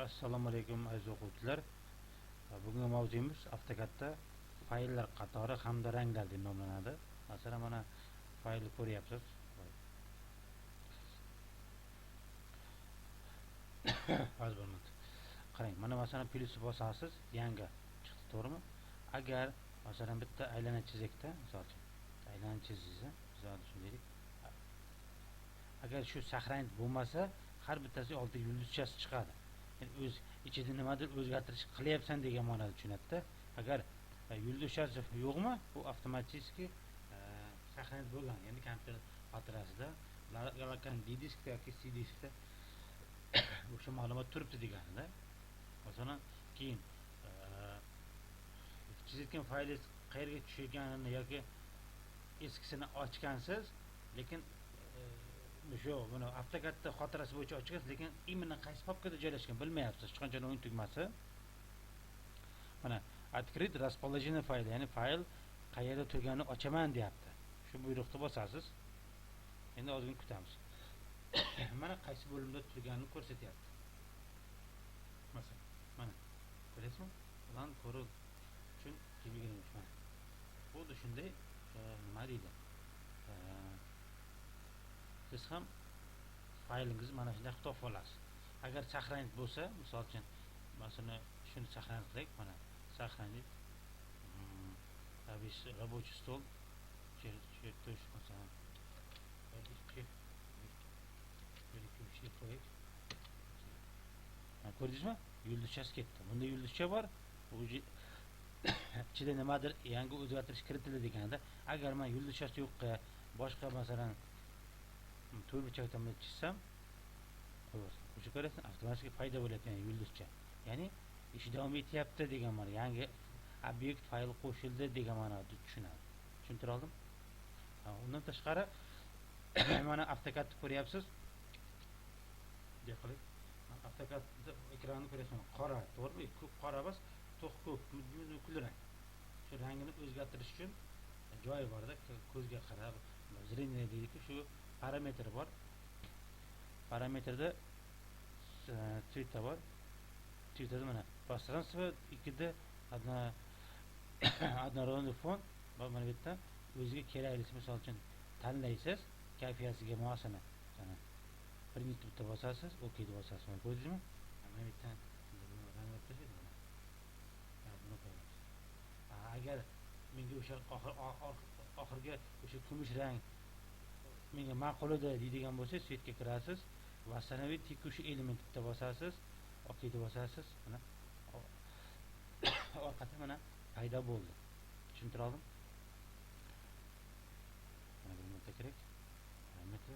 Assalomu alaykum aziz o'quvchilar. Bugungi mavzuimiz AutoCADda fayllar qatori hamda ranglar deb nomlanadi. Masalan, mana faylni ko'ryapsiz. Az bo'lmadi. Qarang, mana masalan plyusni bosasiz, yangi chiqdi, to'g'rimi? Agar masalan bitta aylana chizikda, misol uchun aylana chizsangiz, misol uchun deylik. Agar shu saqlanib bo'lmasa, har bittasi oldi yulduzchasi chiqadi. Yani o'z ichida nimadir o'zgartirish qilyapsan degan ma'noda tushunadi-da. Agar yulduzchasi yo'qmi, bu avtomatik saqlanib bo'lgan, ya'ni kompyuter xotirasida, yoki diskda yoki CD diskda o'sha ma'lumot turibdi deganida. Masalan, keyin chizilgan faylingiz qayerga tushganini yoki eskisini ochgansiz, lekin shu buni AutoCADda xotirasi bo'yicha ochgansiz, lekin imенно qaysi papkada joylashgan bilmayapsiz. Hech qancha o'yin tugmasi. Mana открыть расположение fayli, ya'ni fayl qayerda turganini ochaman deyapti. Shu buyruqni bosasiz. Endi ozgina kutamiz. Mana qaysi bo'limda turganini ko'rsatyapti. Masalan, mana ko'ryapsizmi? Ulan ko'rib uchun kelganimiz mana. Xuddi shunday nima deydi? Siz ham faylingizni mana shunday qilib topib olasiz. Agar saqlanib bo'lsa, misol uchun masalan shuni saqlanib qilaylik, mana saqlanib рабочий стол чертеж masalan ko'rdingizmi? Yulduzchasi ketdi. Bunda yulduzcha bor. Ichida nimadir yangi o'zgartirish kiritildi deganda, agar men yulduzchasi yo'qqa boshqa masalan to'rtburchakdan chizsam, o'sha ko'rasiz, avtomatik paydo bo'ladi, ya'ni yulduzcha. Ya'ni ish davom etyapti degan ma'no, yangi obyekt fayl qo'shildi degan ma'noda tushunadi. Tushuntira oldim? Undan tashqari mana AutoCADni ko'ryapsiz. Diqqat. AutoCAD ekranini ko'ryapsiz, qora, to'g'rimi? Ko'k qora emas, to'q ko'k, kulrang. Shu rangini o'zgartirish uchun joyi borda, ko'zga qarab, zreniya deydi, shu parametr bor. Parametrda цвета bor. Цветada mana пространство 2da однородный fon va mana bu yerda o'ziga keraklisi, misol uchun tanlaysiz, kayfiyatiga mosini. Birinchi bitta bosasiz, OK deb bosasiz. Ko'rdingizmi? Mana bu yerdan ranglar ko'rsatadi. Buni qo'yamiz. Agar menga o'sha oxirgi o'sha kumush rang menga ma'qul edi deydigan bo'lsa, svetga kirasiz, восстанови текущий element bitta bosasiz, OK deb bosasiz. Mana orqada mana paydo bo'ldi. Tushuntira oldim? Mana bir marta kerak. Parametr.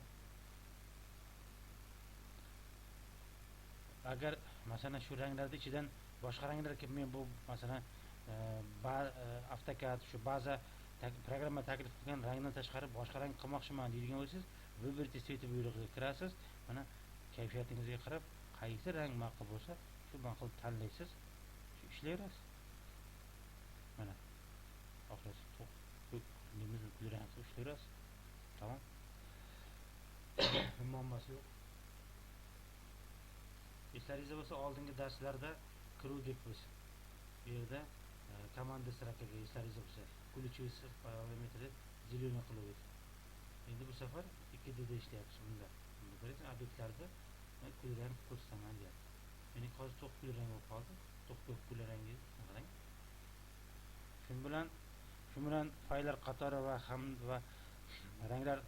Agar masalan shu ranglarning ichidan boshqa ranglar kelib, men bu masalan AutoCAD shu baza programma taklif qilgan rangdan tashqari boshqa rang qilmoqchiman deydigan bo'lsangiz, выберите цвет buyrug'iga kirasiz. Mana kayfiyatingizga qarab, qaysi rang ma'qul bo'lsa, shu ma'qul tanlaysiz. Shu ishlayverasiz. Mana oxirgi ko'k nimani kulrangni ishlayverasiz. Tamam. Muammosi yo'q. Eslaringizda bo'lsa, oldingi darslarda kiruvdik biz. Bu yerda komanda strakaga eslaringizda bo'lsa, ключевой parametri zелёный qiluvdik. Endi bu safar 2D da ishlayapmiz bunda. Bunda ko'rasiz, obyektlarda kulrang ko'rsataman deyapti. Mening hozir to'q kulrang bo'lib qoldi. To'q ko'k kulrangi qarang. Shu bilan fayllar qatori va ranglar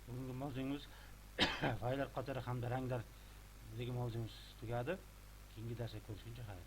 bugungi mavzuimiz fayllar qatori hamda ranglar degan mavzuimiz tugadi. Keyingi darsda ko'rishguncha xayr.